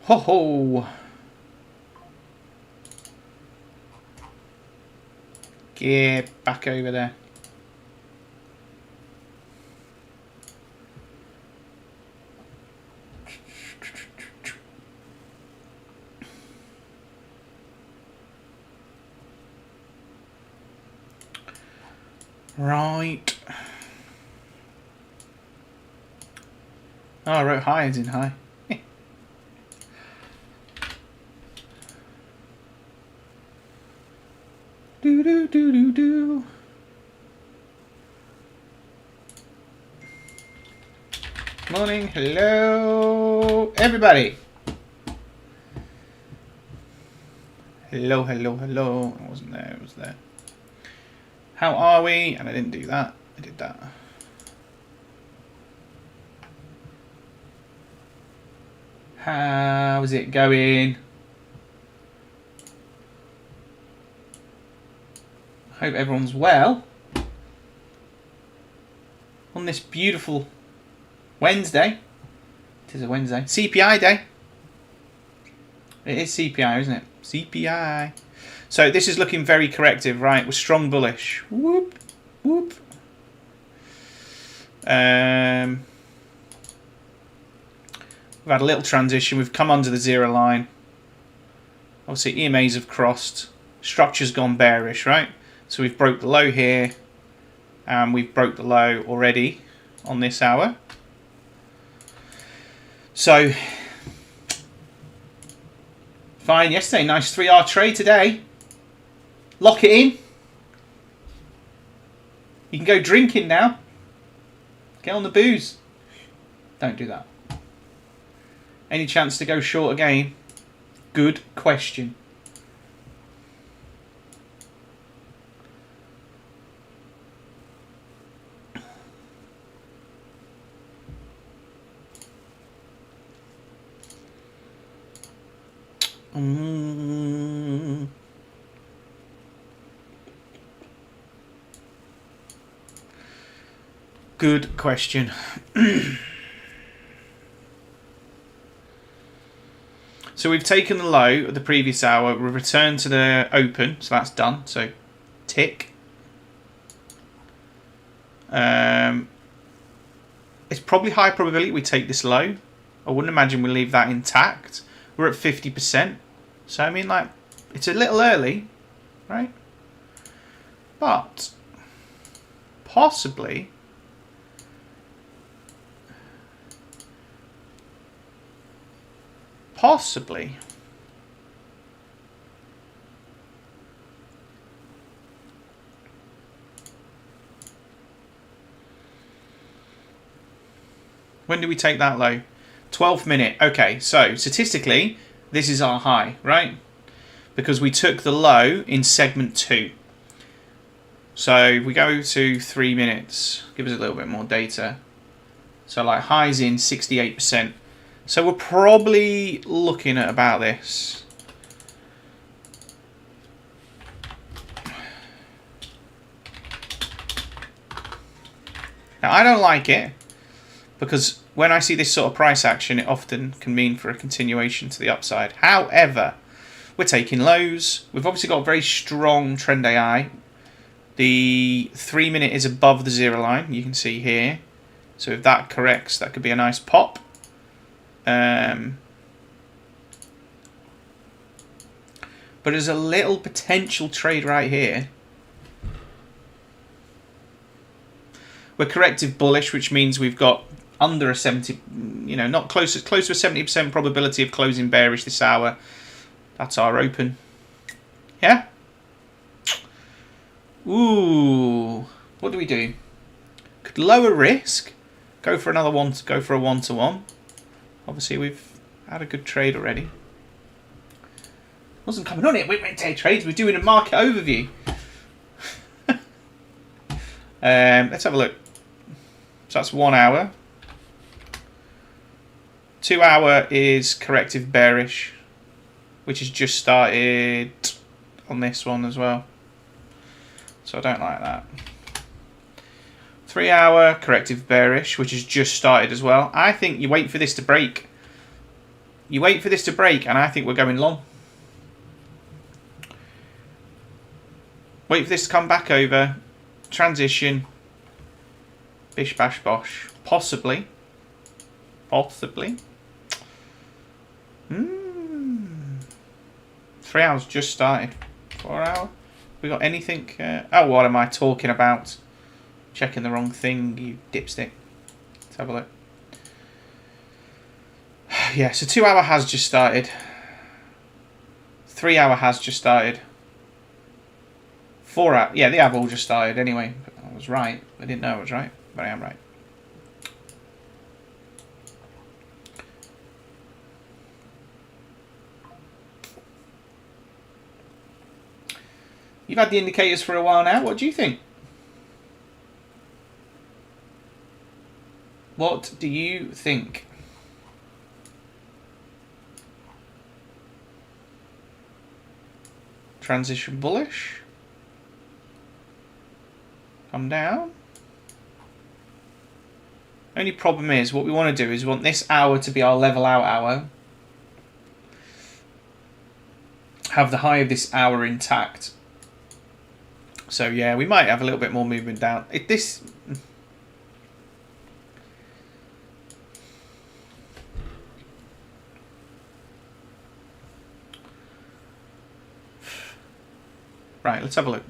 Ho ho! Get back over there. Right. Oh, I wrote high as in high. Do do do do do. Morning, hello, everybody. Hello, hello, hello. I wasn't there, it was there. How are we? And I didn't do that. I did that. How's it going? Hope everyone's well on this beautiful Wednesday. It is a Wednesday. CPI day. It is CPI, isn't it? CPI. So this is looking very corrective, right? We're strong bullish. Whoop, whoop. We've had a little transition. We've come under the zero line. Obviously, EMAs have crossed. Structure's gone bearish, right? So we've broke the low here, and we've broke the low already on this hour. So, fine yesterday. Nice 3-hour trade today. Lock it in. You can go drinking now. Get on the booze. Don't do that. Any chance to go short again? Good question. Good question. So we've taken the low of the previous hour. We've returned to the open, so that's done. So tick. It's probably high probability we take this low. I wouldn't imagine we leave that intact. We're at 50%. So I mean, like, it's a little early, right? But possibly when do we take that low? 12th minute. Okay, so statistically this is our high, right? Because we took the low in segment 2. So we go to 3 minutes, give us a little bit more data. So like highs in 68%. So we're probably looking at about this. Now I don't like it, because when I see this sort of price action, it often can mean for a continuation to the upside. However, we're taking lows. We've obviously got a very strong trend AI. The 3 minute is above the zero line, you can see here. So if that corrects, that could be a nice pop. But there's a little potential trade right here. We're corrective bullish, which means we've got under a 70, you know, not close to a 70% probability of closing bearish this hour. That's our open. Yeah? Ooh. What do we do? Could lower risk. Go for another one. Go for a 1-to-1. Obviously, we've had a good trade already. Wasn't coming on it. We went to trades. We're doing a market overview. Let's have a look. So that's 1 hour. 2 hour is corrective bearish, which has just started on this one as well. So I don't like that. 3 hour corrective bearish, which has just started as well. I think you wait for this to break. You wait for this to break, and I think we're going long. Wait for this to come back over. Transition. Bish, bash, bosh. Possibly. Possibly. 3 hours just started. 4 hour. We got anything? Oh, what am I talking about? Checking the wrong thing, you dipstick. Let's have a look. Yeah, so 2 hour has just started. 3 hour has just started. 4 hour. Yeah, they have all just started anyway. I was right. I didn't know I was right, but I am right. You've had the indicators for a while now. What do you think? What do you think? Transition bullish. Come down. Only problem is, what we want to do is we want this hour to be our level out hour. Have the high of this hour intact. So yeah, we might have a little bit more movement down. Right, let's have a look.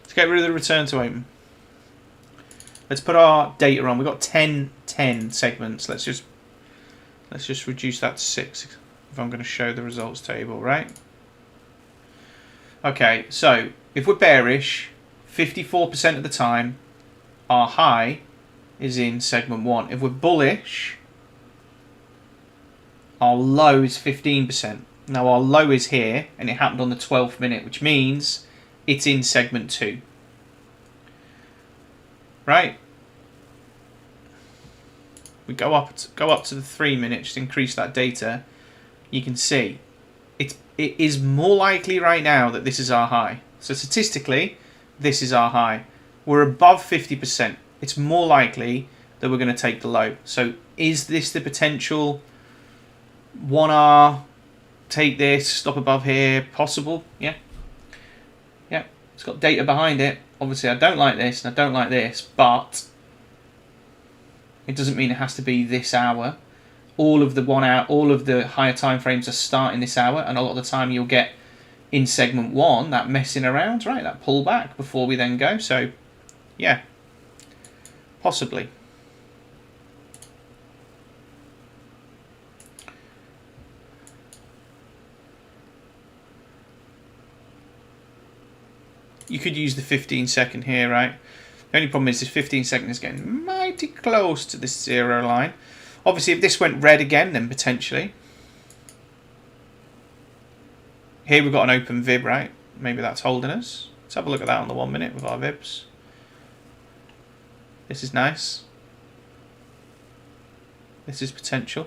Let's get rid of the return to open. Let's put our data on. We've got 10 segments. Let's just reduce that to 6 if I'm going to show the results table, right? Okay, so if we're bearish, 54% of the time, our high is in segment 1. If we're bullish, our low is 15%. Now our low is here, and it happened on the 12th minute, which means it's in segment 2. Right? We go up to the 3 minute, just increase that data. You can see it is more likely right now that this is our high. So statistically, this is our high. We're above 50%. It's more likely that we're going to take the low. So is this the potential 1R, take this, stop above here, possible? Yeah. Yeah, it's got data behind it. Obviously, I don't like this and I don't like this, but it doesn't mean it has to be this hour. All of the 1 hour, all of the higher time frames are starting this hour, and a lot of the time you'll get in segment 1 that messing around, right? That pullback before we then go. So, yeah, possibly. You could use the 15-second here, right? The only problem is this 15-second is getting mighty close to this 0 line. Obviously, if this went red again, then potentially. Here we've got an open VIB, right? Maybe that's holding us. Let's have a look at that on the 1 minute with our VIBs. This is nice. This is potential.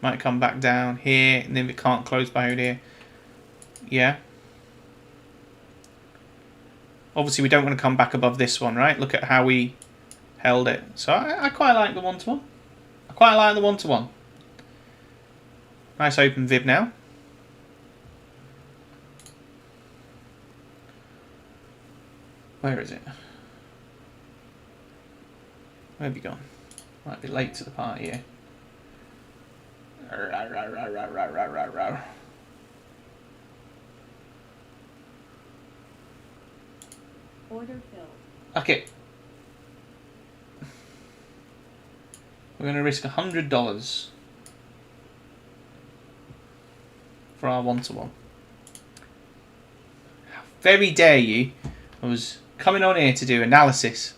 Might come back down here, and then we can't close behind here. Yeah. Obviously, we don't want to come back above this one, right? Look at how we held it. So I quite like the 1-to-1. I quite like the 1-to-1. Nice open VIB now. Where is it? Where have you gone? Might be late to the party here. Order filled. Okay. We're going to risk $100 for our 1-to-1. How very dare you? I was coming on here to do analysis.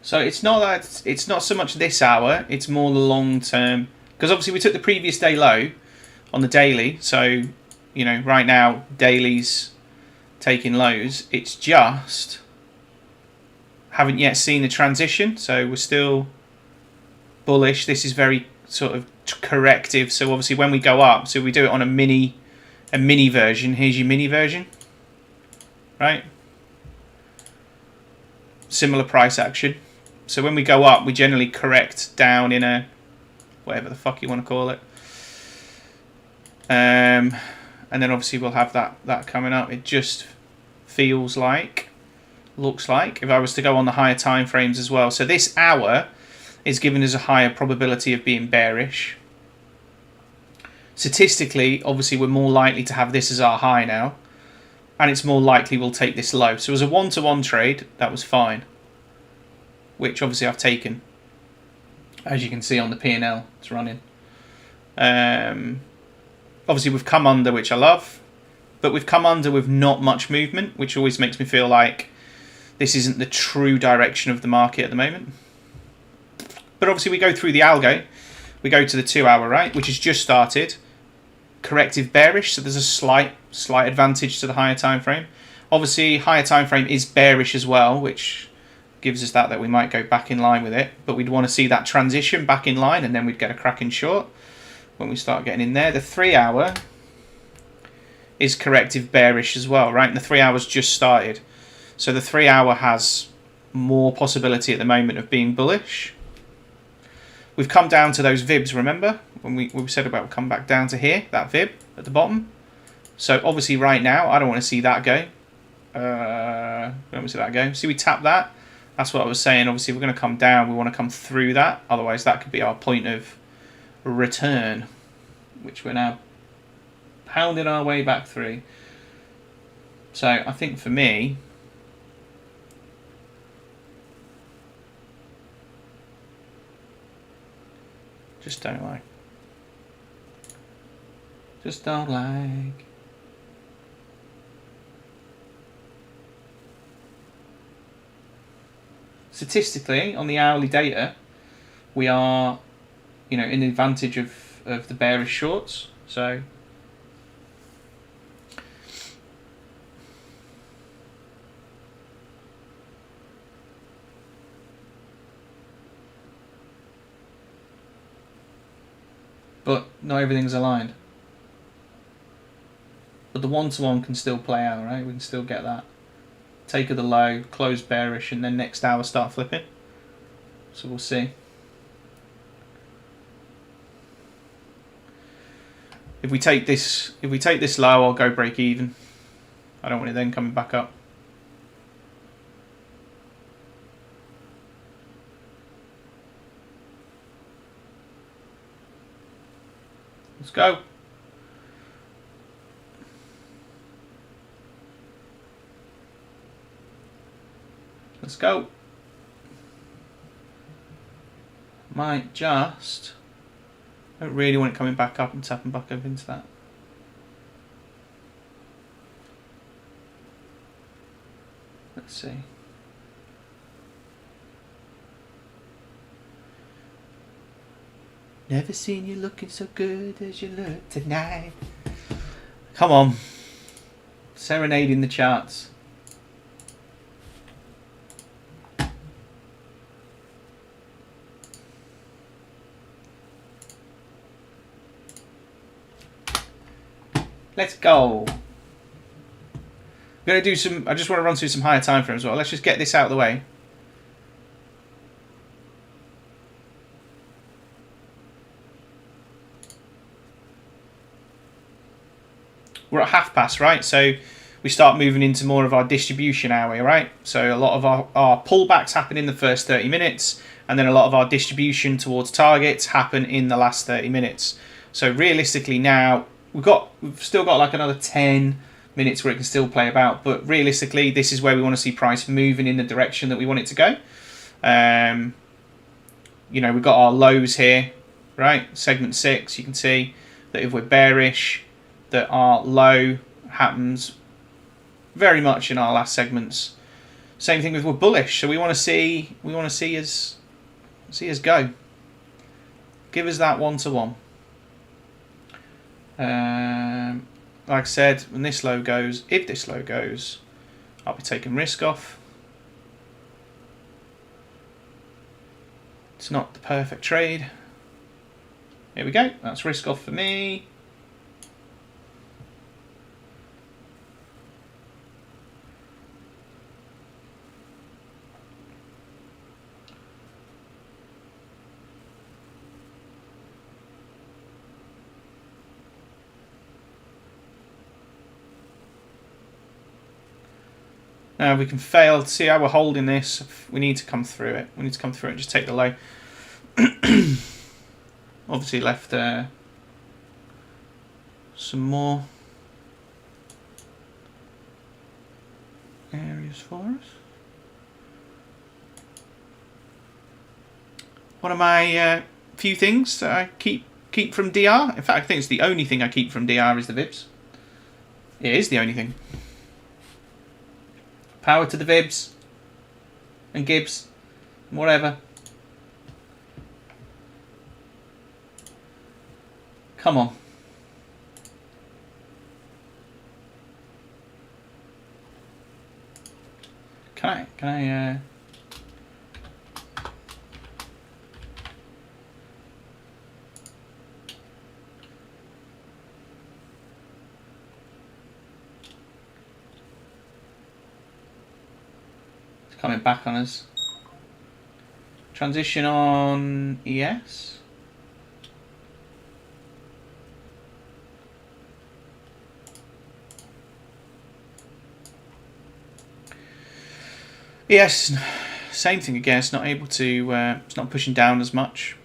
So it's not that it's not so much this hour, it's more the long term, because obviously we took the previous day low on the daily, so you know right now daily's taking lows. It's just haven't yet seen the transition, so we're still bullish. This is very sort of corrective, so obviously when we go up, so we do it on a mini version. Here's your mini version, right? Similar price action. So when we go up, we generally correct down in a whatever the fuck you want to call it. And then obviously we'll have that coming up. It just feels like, looks like, if I was to go on the higher time frames as well. So this hour is giving us a higher probability of being bearish. Statistically, obviously we're more likely to have this as our high now, and it's more likely we'll take this low. So as a one-to-one trade, that was fine, which obviously I've taken. As you can see on the P&L, it's running. Obviously we've come under, which I love, but we've come under with not much movement, which always makes me feel like this isn't the true direction of the market at the moment. But obviously we go through the algo, we go to the 2 hour, right, which has just started. Corrective bearish, so there's a slight advantage to the higher time frame. Obviously higher time frame is bearish as well, which gives us that we might go back in line with it, but we'd want to see that transition back in line, and then we'd get a cracking short when we start getting in there. The 3 hour is corrective bearish as well, right? And the 3 hours just started, so the 3 hour has more possibility at the moment of being bullish. We've come down to those VIBs, remember? When we said about come back down to here, that VIB at the bottom. So obviously right now, I don't want to see that go. I don't want to see that go. See, we tap that. That's what I was saying. Obviously, we're going to come down. We want to come through that. Otherwise, that could be our point of return, which we're now pounding our way back through. So I think for me, just don't like. Just don't like. Statistically, on the hourly data, we are, you know, in the advantage of the bearish shorts. So but not everything's aligned. But the one-to-one can still play out, right? We can still get that. Take of the low, close bearish, and then next hour start flipping. So we'll see. If we take this low, I'll go break even. I don't want it then coming back up. Let's go. Let's go. Might just. I don't really want it coming back up and tapping back over into that. Let's see. Never seen you looking so good as you look tonight. Come on. Serenading the charts. Let's go. I'm going to do some. I just want to run through some higher time frames as well. Let's just get this out of the way. We're at half past, right? So we start moving into more of our distribution hour, right? So a lot of our pullbacks happen in the first 30 minutes, and then a lot of our distribution towards targets happen in the last 30 minutes. So realistically now, we've still got like another 10 minutes where it can still play about, but realistically this is where we want to see price moving in the direction that we want it to go. You know, we've got our lows here, right? Segment 6, you can see that if we're bearish, that our low happens very much in our last segments. Same thing with we're bullish, so we want to see us go. Give us that 1-to-1. Like I said, when this low goes, if this low goes, I'll be taking risk off. It's not the perfect trade. Here we go. That's risk off for me. Now we can fail. See how we're holding this. We need to come through it. We need to come through it and just take the low. Obviously left some more areas for us. One of my few things that I keep from DR. In fact, I think it's the only thing I keep from DR is the VIBs. It is the only thing. Power to the VIBs and Gibbs, whatever. Come on. Can I It's coming back on us. Transition on ES. Yes, same thing again. It's not able to. It's not pushing down as much.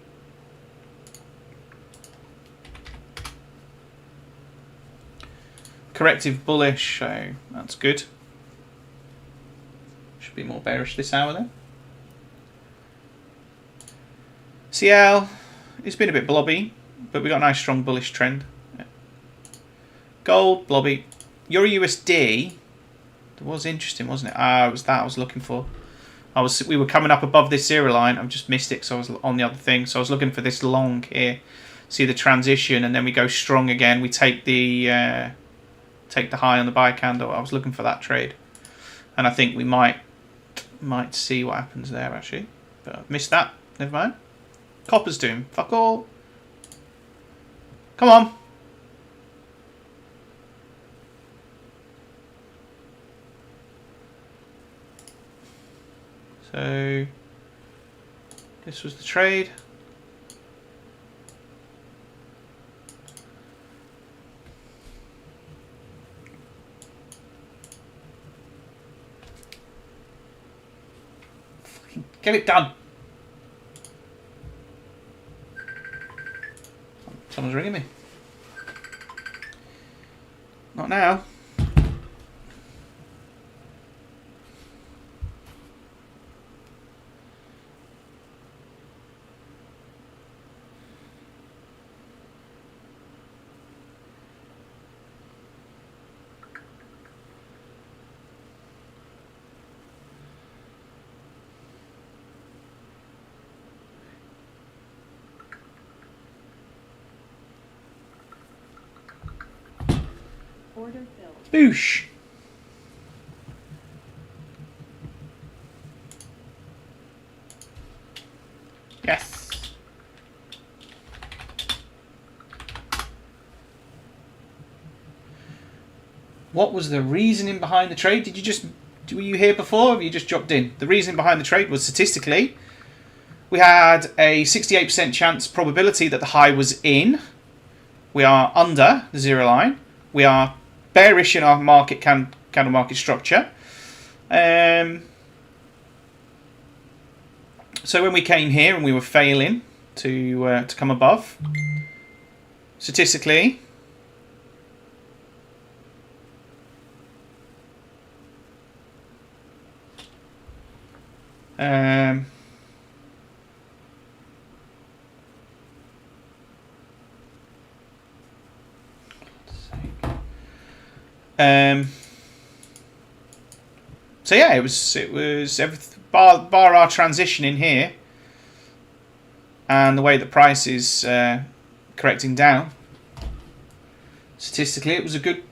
Corrective bullish, so that's good. Should be more bearish this hour then. CL, it's been a bit blobby, but we got a nice strong bullish trend. Yeah. Gold, blobby. Euro USD. It was interesting, wasn't it? It was that I was looking for. We were coming up above this zero line. I've just missed it because I was on the other thing. So I was looking for this long here. See the transition, and then we go strong again. We take the high on the buy candle. I was looking for that trade, and I think we might see what happens there actually. But I've missed that. Never mind. Copper's doing fuck all. Come on. So this was the trade. Fucking get it done. Someone's ringing me. Not now. Order filled. Boosh. Yes. What was the reasoning behind the trade? Were you here before or have you just dropped in? The reason behind the trade was statistically we had a 68% chance probability that the high was in. We are under the zero line. We are bearish in our market candle market structure. So when we came here and we were failing to come above, statistically, So yeah, it was everything, bar our transition in here, and the way the price is correcting down. Statistically, it was a good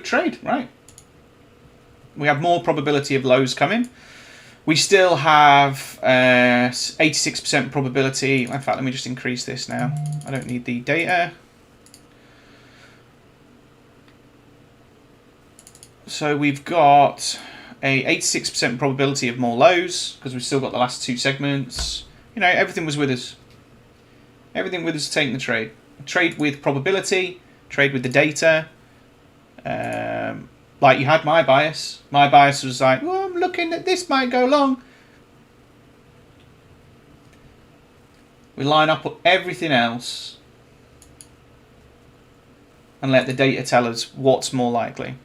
trade, right? We have more probability of lows coming. We still have 86% probability. In fact, let me just increase this now. I don't need the data. So we've got a 86% probability of more lows because we've still got the last two segments. You know, everything was with us. Everything with us taking the trade. Trade with probability, trade with the data. Like you had my bias. My bias was like, well, I'm looking at this might go long. We line up everything else and let the data tell us what's more likely.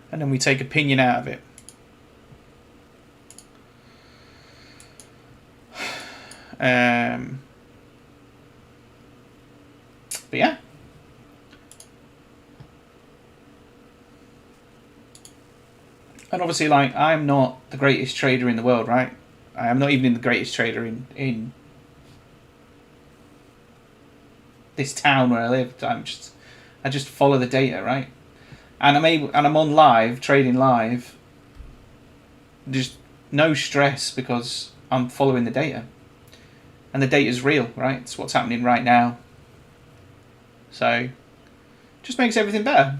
And then we take opinion out of it. But yeah. And obviously, like, I'm not the greatest trader in the world, right? I am not even the greatest trader in this town where I live. I just follow the data, right? And I'm on live, trading live. Just no stress because I'm following the data. And the data's real, right? It's what's happening right now. So, just makes everything better.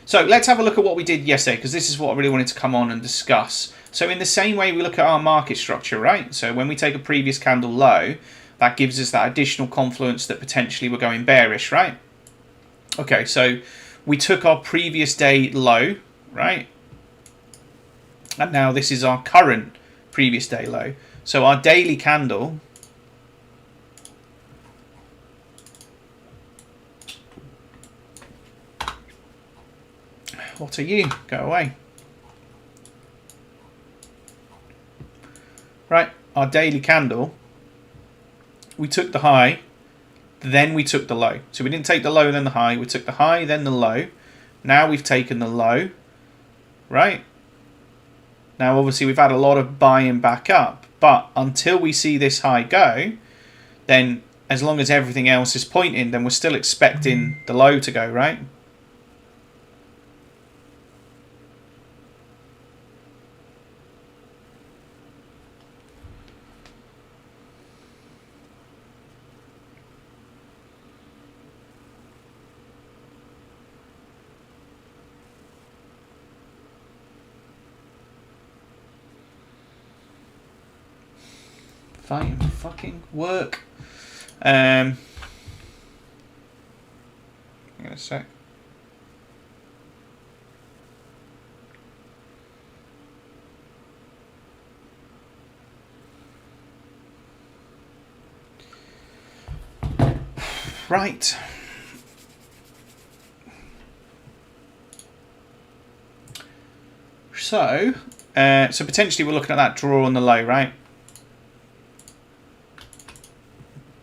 So let's have a look at what we did yesterday, because this is what I really wanted to come on and discuss. So in the same way we look at our market structure, right? So when we take a previous candle low, that gives us that additional confluence that potentially we're going bearish, right? Okay, so we took our previous day low, right? And now this is our current previous day low. So our daily candle what are you? Go away. Right, our daily candle, we took the high, then we took the low. So we didn't take the low, then the high. We took the high, then the low. Now we've taken the low, right? Now, obviously, we've had a lot of buying back up. But until we see this high go, then as long as everything else is pointing, then we're still expecting the low to go, right? Fine, fucking work. Hang on a sec. Right. So potentially we're looking at that draw on the low, right?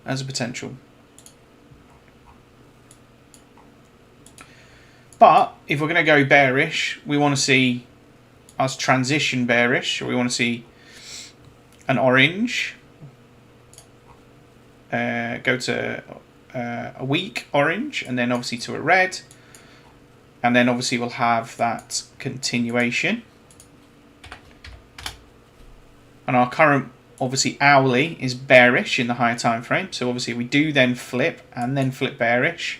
As a potential. But if we're going to go bearish, we want to see us transition bearish, or we want to see an orange go to a weak orange, and then obviously to a red, and then obviously we'll have that continuation. And our current obviously hourly is bearish in the higher time frame, so obviously we do then flip and then flip bearish.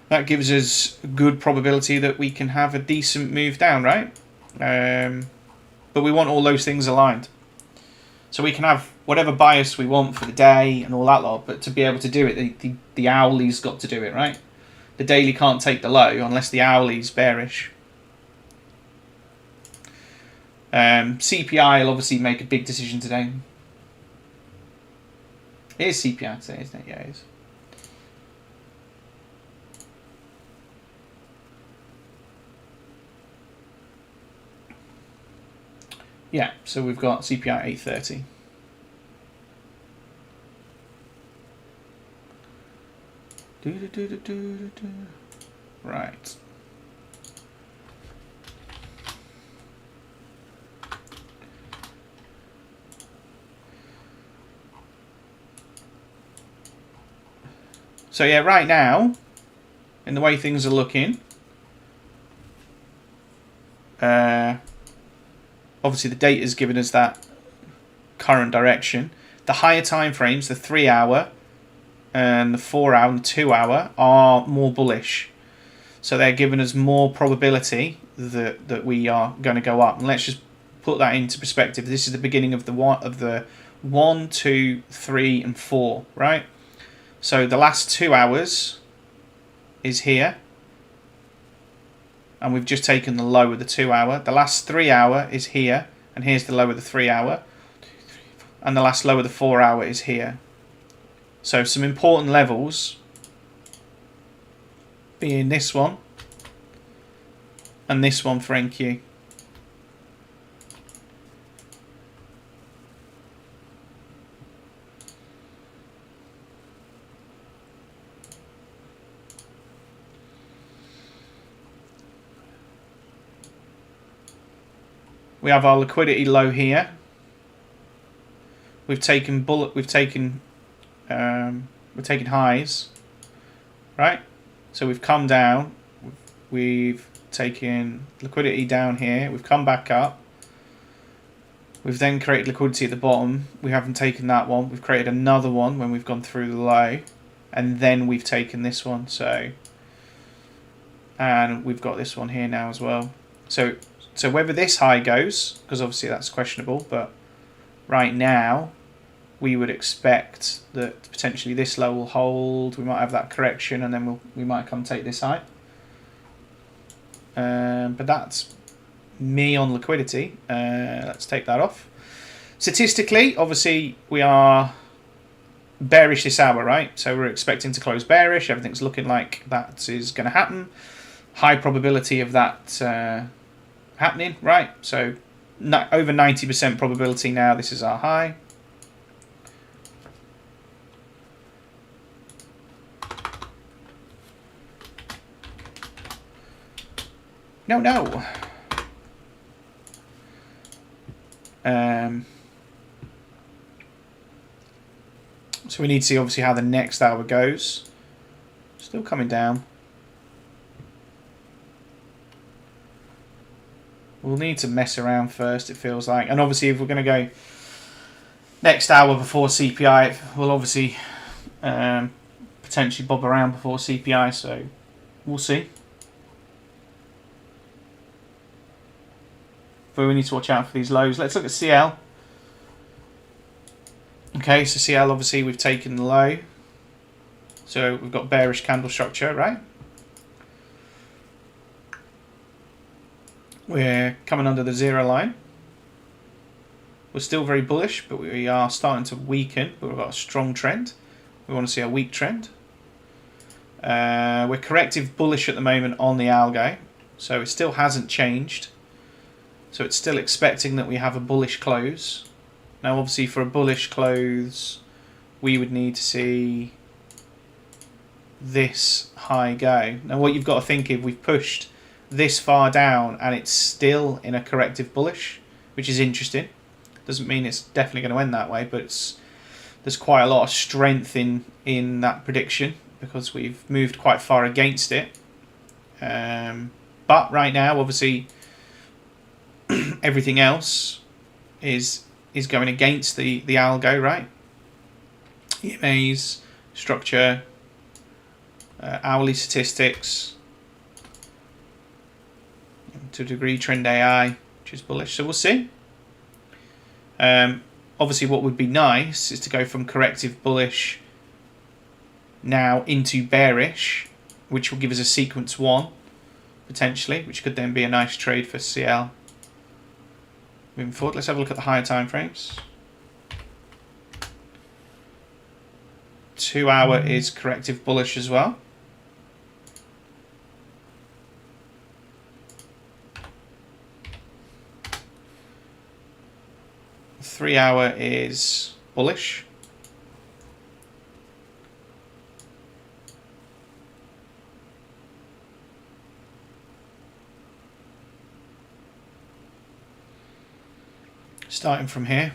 That gives us a good probability that we can have a decent move down, right? But we want all those things aligned. So we can have whatever bias we want for the day and all that lot, but to be able to do it, the hourly's got to do it, right? The daily can't take the low unless the hourly's bearish. CPI will obviously make a big decision today. It is CPI today, isn't it? Yeah, it is. Yeah, so we've got CPI 830. Right. So yeah, right now, in the way things are looking, obviously the data has given us that current direction. The higher time frames, the 3 hour and the 4 hour and the 2 hour, are more bullish. So they're giving us more probability that we are going to go up. And let's just put that into perspective. This is the beginning of the 1, 2, 3, and 4, right? So the last 2 hours is here. And we've just taken the low of the 2 hour. The last 3 hour is here. And here's the low of the 3 hour. And the last low of the 4 hour is here. So some important levels being this one and this one for NQ. We have our liquidity low here. We've taken highs, right? So we've come down. We've taken liquidity down here. We've come back up. We've then created liquidity at the bottom. We haven't taken that one. We've created another one when we've gone through the low, and then we've taken this one. So, and we've got this one here now as well. So whether this high goes, because obviously that's questionable, but right now we would expect that potentially this low will hold. We might have that correction, and then we might come take this high. But that's me on liquidity. Let's take that off. Statistically, obviously, we are bearish this hour, right? So we're expecting to close bearish. Everything's looking like that is going to happen. High probability of that happening, right? So over 90% probability now. This is our high. No. So we need to see obviously how the next hour goes. Still coming down. We'll need to mess around first, it feels like. And obviously if we're going to go next hour before CPI, we'll obviously potentially bob around before CPI, so we'll see. But we need to watch out for these lows. Let's look at CL. Okay, so CL, obviously we've taken the low. So we've got bearish candle structure, right? We're coming under the 0 line. We're still very bullish, but we are starting to weaken. But we've got a strong trend. We want to see a weak trend. We're corrective bullish at the moment on the algo. So it still hasn't changed. So it's still expecting that we have a bullish close. Now obviously for a bullish close we would need to see this high go. Now what you've got to think, if we've pushed this far down and it's still in a corrective bullish, which is interesting. Doesn't mean it's definitely going to end that way, but there's quite a lot of strength in that prediction because we've moved quite far against it. But right now obviously everything else is going against the algo, right? EMAs, structure, hourly statistics, to a degree trend AI, which is bullish. So we'll see. Obviously what would be nice is to go from corrective bullish now into bearish, which will give us a sequence 1 potentially, which could then be a nice trade for CL. Moving forward, let's have a look at the higher time frames. 2 hour is corrective bullish as well. The 3 hour is bullish. Starting from here.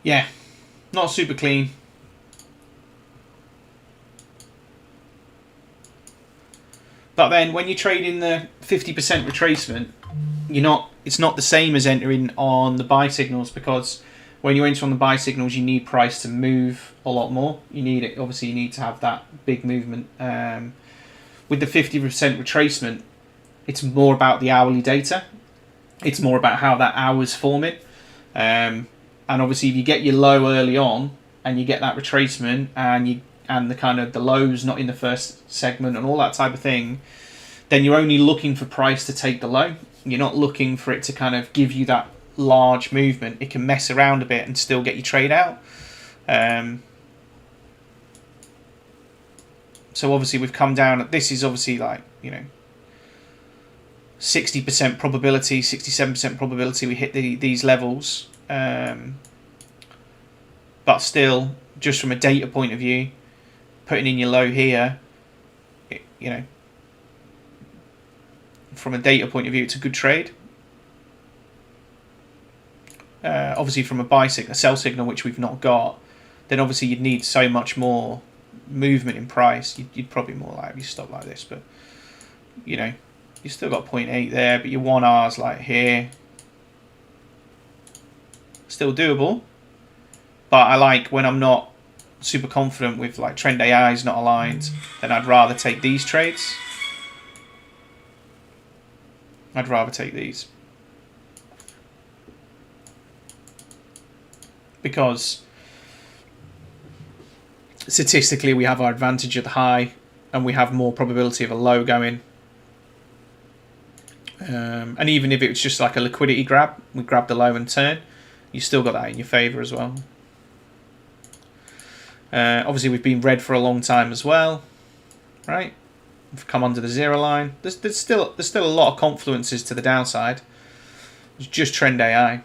Yeah, not super clean. But then when you trade in the 50% retracement, it's not the same as entering on the buy signals, because when you enter on the buy signals, you need price to move a lot more. You need to have that big movement. With the 50% retracement, it's more about the hourly data. It's more about how that hour's forming. And obviously, if you get your low early on and you get that retracement and the kind of the lows not in the first segment and all that type of thing, then you're only looking for price to take the low. You're not looking for it to kind of give you that large movement. It can mess around a bit and still get your trade out. So obviously we've come down. This is obviously 60% probability, 67% probability we hit these levels. But still, just from a data point of view, putting in your low here, from a data point of view, it's a good trade. Obviously, from a sell signal, which we've not got, then obviously you'd need so much more movement in price. You'd probably more likely stop like this, but you still got 0.8 there, but your 1R's like here. Still doable, but I like when I'm not super confident with like trend AI is not aligned, then I'd rather take these trades. I'd rather take these. Because statistically we have our advantage at the high and we have more probability of a low going. And even if it was just like a liquidity grab, we grab the low and turn, you still got that in your favour as well. Obviously we've been red for a long time as well, right? We've come under the zero line. There's still a lot of confluences to the downside. It's just trend AI.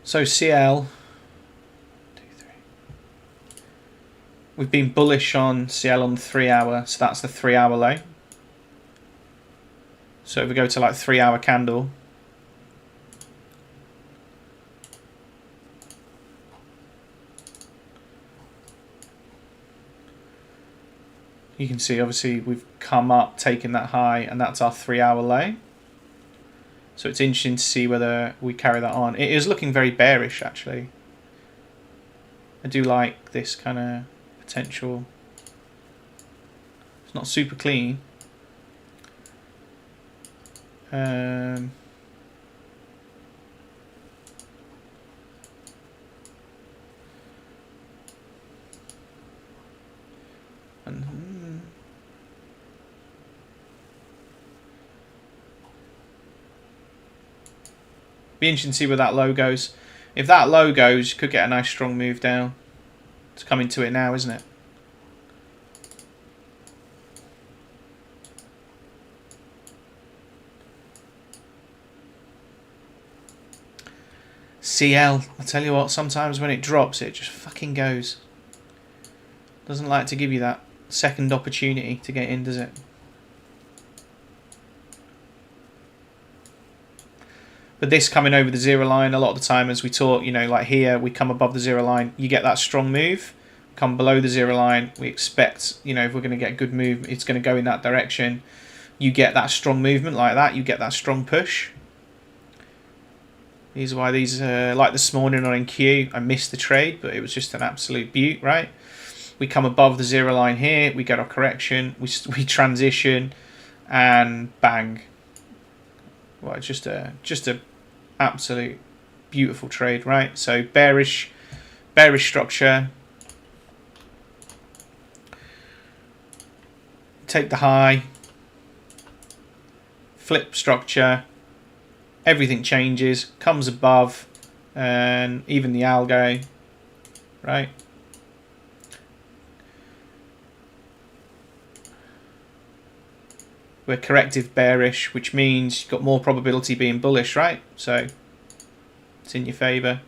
So CL, we've been bullish on CL on the 3 hour, so that's the 3 hour low. So if we go to like 3 hour candle, you can see obviously we've come up, taken that high, and that's our 3 hour low. So it's interesting to see whether we carry that on. It is looking very bearish, actually. I do like this kind of potential. It's not super clean. And be interesting to see where that low goes. If that low goes, you could get a nice strong move down. It's coming to it now, isn't it? CL, I tell you what, sometimes when it drops, it just fucking goes. Doesn't like to give you that second opportunity to get in, does it? But this coming over the zero line, a lot of the time, as we talk, like here, we come above the zero line, you get that strong move. Come below the zero line, we expect, if we're going to get a good move, it's going to go in that direction. You get that strong movement like that, you get that strong push. These are why these, like this morning on NQ, I missed the trade, but it was just an absolute beaut, right? We come above the zero line here, we get our correction, we transition, and bang. Well, it's just a absolute beautiful trade, right? So bearish structure. Take the high, flip structure, everything changes, comes above, and even the algo, right? We're corrective bearish, which means you've got more probability being bullish, right? So it's in your favour.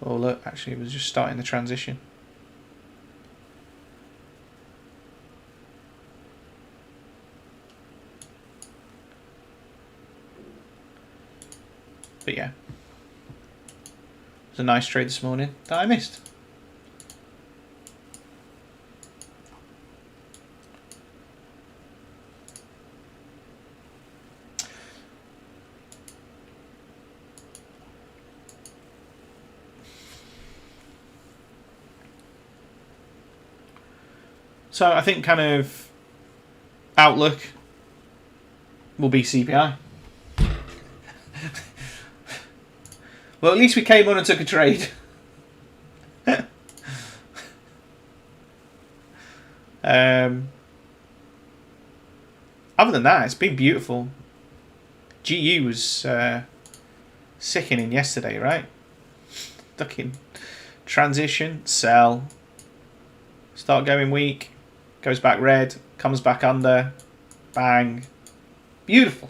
Oh look, actually it was just starting the transition. But yeah, it was a nice trade this morning that I missed. So I think kind of outlook will be CPI. Well, at least we came on and took a trade. Other than that, it's been beautiful. GU was sickening yesterday, right? Stuck in transition, sell, start going weak, goes back red, comes back under, bang. Beautiful.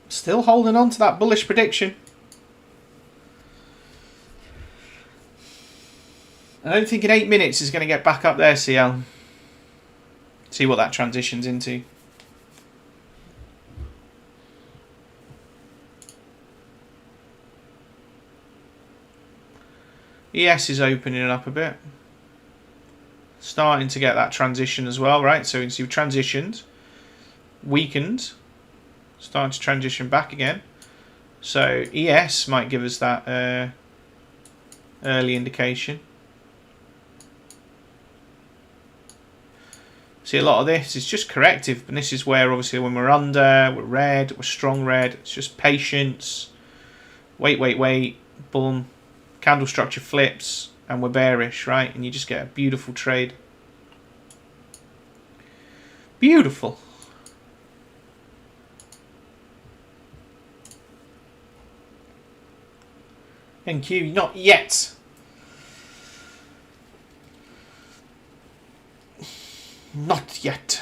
Still holding on to that bullish prediction. I don't think in 8 minutes is going to get back up there, CL. See what that transitions into. ES is opening up a bit. Starting to get that transition as well, right? So you can see transitions, weakened, starting to transition back again. So ES might give us that early indication. See, a lot of this is just corrective, but this is where obviously when we're under, we're red, we're strong red, it's just patience. Wait, boom. Candle structure flips and we're bearish, right? And you just get a beautiful trade. Beautiful. NQ, not yet. Not yet.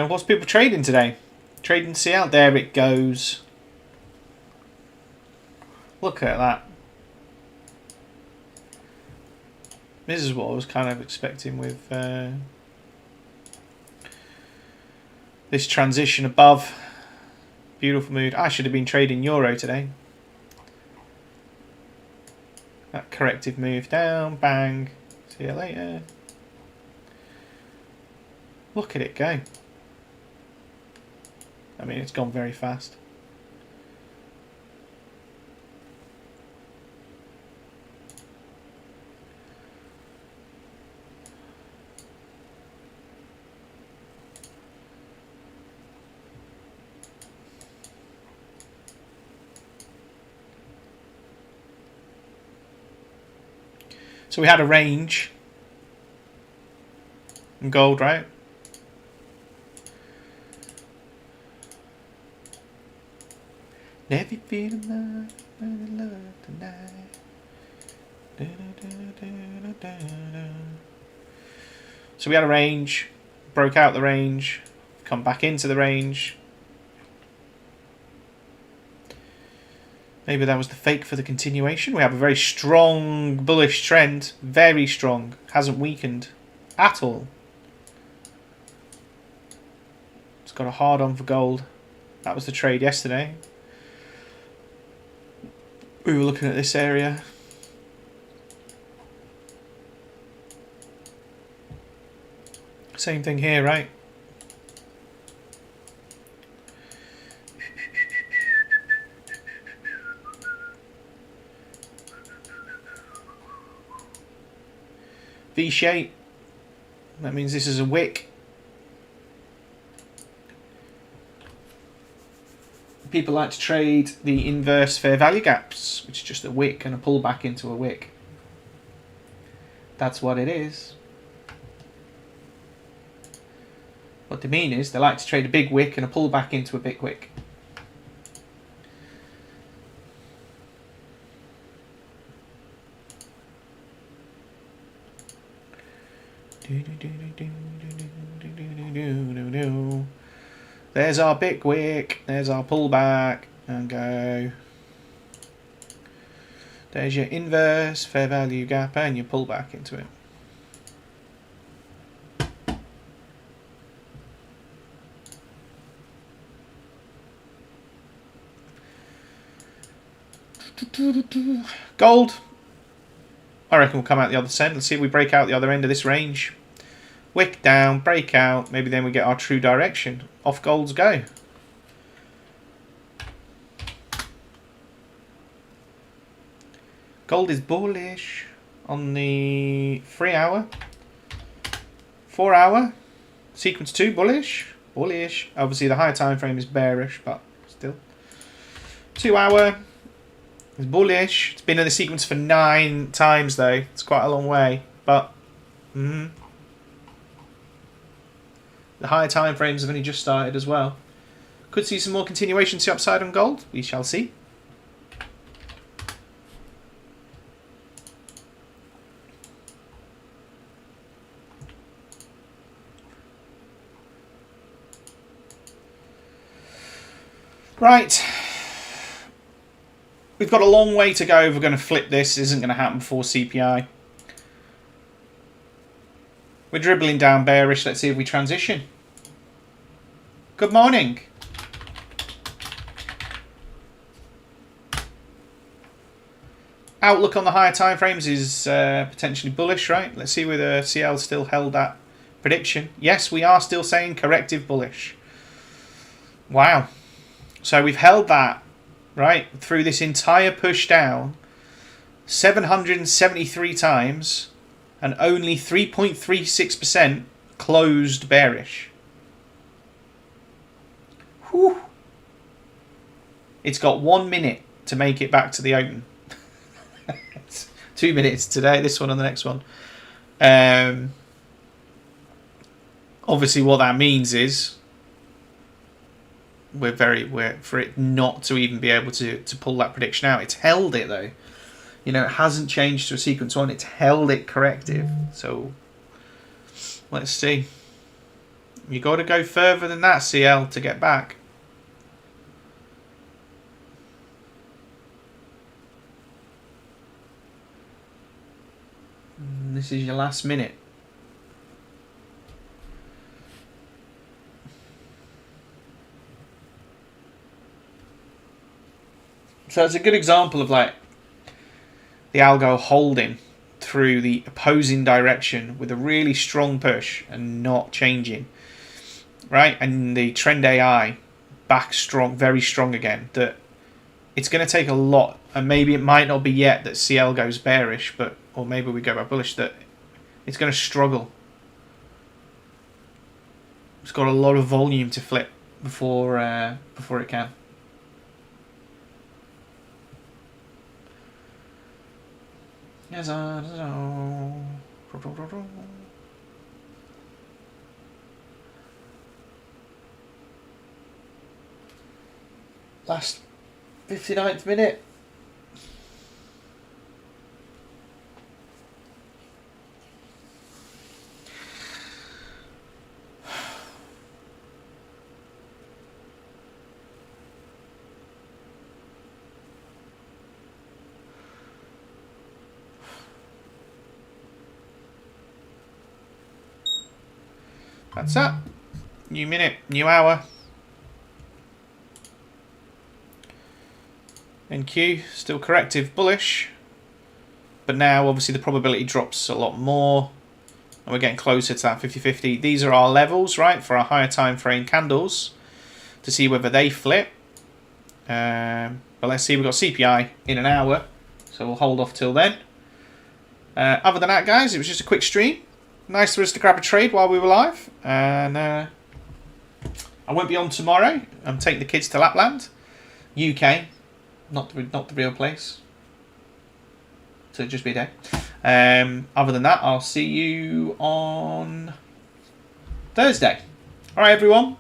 What's people trading today? Trading CL. There it goes. Look at that. This is what I was kind of expecting with this transition above. Beautiful mood. I should have been trading Euro today. That corrective move down. Bang. See you later. Look at it go. I mean, it's gone very fast. So we had a range in gold, right? Never feel love tonight. So we had a range, broke out the range, come back into the range. Maybe that was the fake for the continuation. We have a very strong bullish trend, very strong, hasn't weakened at all. It's got a hard on for gold. That was the trade yesterday. We were looking at this area. Same thing here, right? V shape. That means this is a wick. People like to trade the inverse fair value gaps, which is just a wick and a pullback into a wick. That's what it is. What they mean is they like to trade a big wick and a pullback into a big wick. There's our big wick, there's our pullback, and go. There's your inverse fair value gap and your pullback into it. Gold. I reckon we'll come out the other end. Let's see if we break out the other end of this range. Wick down, break out. Maybe then we get our true direction. Off golds go. Gold is bullish on the 3 hour. 4 hour. Sequence 2 bullish. Bullish. Obviously the higher time frame is bearish, but still. 2 hour. It's bullish. It's been in the sequence for 9 times though. It's quite a long way. But the higher time frames have only just started as well. Could see some more continuation to the upside on gold. We shall see. Right. We've got a long way to go if we're going to flip this. It isn't going to happen before CPI. We're dribbling down bearish. Let's see if we transition. Good morning. Outlook on the higher time frames is potentially bullish, right? Let's see whether CL still held that prediction. Yes, we are still saying corrective bullish. Wow. So we've held that, right, through this entire push down 773 times and only 3.36% closed bearish. Whew. It's got 1 minute to make it back to the open. 2 minutes today, this one and the next one. Obviously what that means is we're for it not to even be able to pull that prediction out. It's held it though. You know, it hasn't changed to a sequence 1. It's held it corrective. So let's see. You got to go further than that, CL, to get back. This is your last minute. So it's a good example of like the algo holding through the opposing direction with a really strong push and not changing, right? And the trend AI back strong, very strong again. That it's going to take a lot, and maybe it might not be yet that CL goes bearish, but or maybe we go back bullish. That it's going to struggle. It's got a lot of volume to flip before it can. Yes, last 59th minute. That's that. New minute, new hour. NQ, still corrective, bullish. But now, obviously, the probability drops a lot more. And we're getting closer to that 50-50. These are our levels, right, for our higher time frame candles. To see whether they flip. But let's see, we've got CPI in an hour. So we'll hold off till then. Other than that, guys, it was just a quick stream. Nice for us to grab a trade while we were live. And I won't be on tomorrow. I'm taking the kids to Lapland. UK, not the real place. So just be a day. Other than that, I'll see you on Thursday. All right, everyone.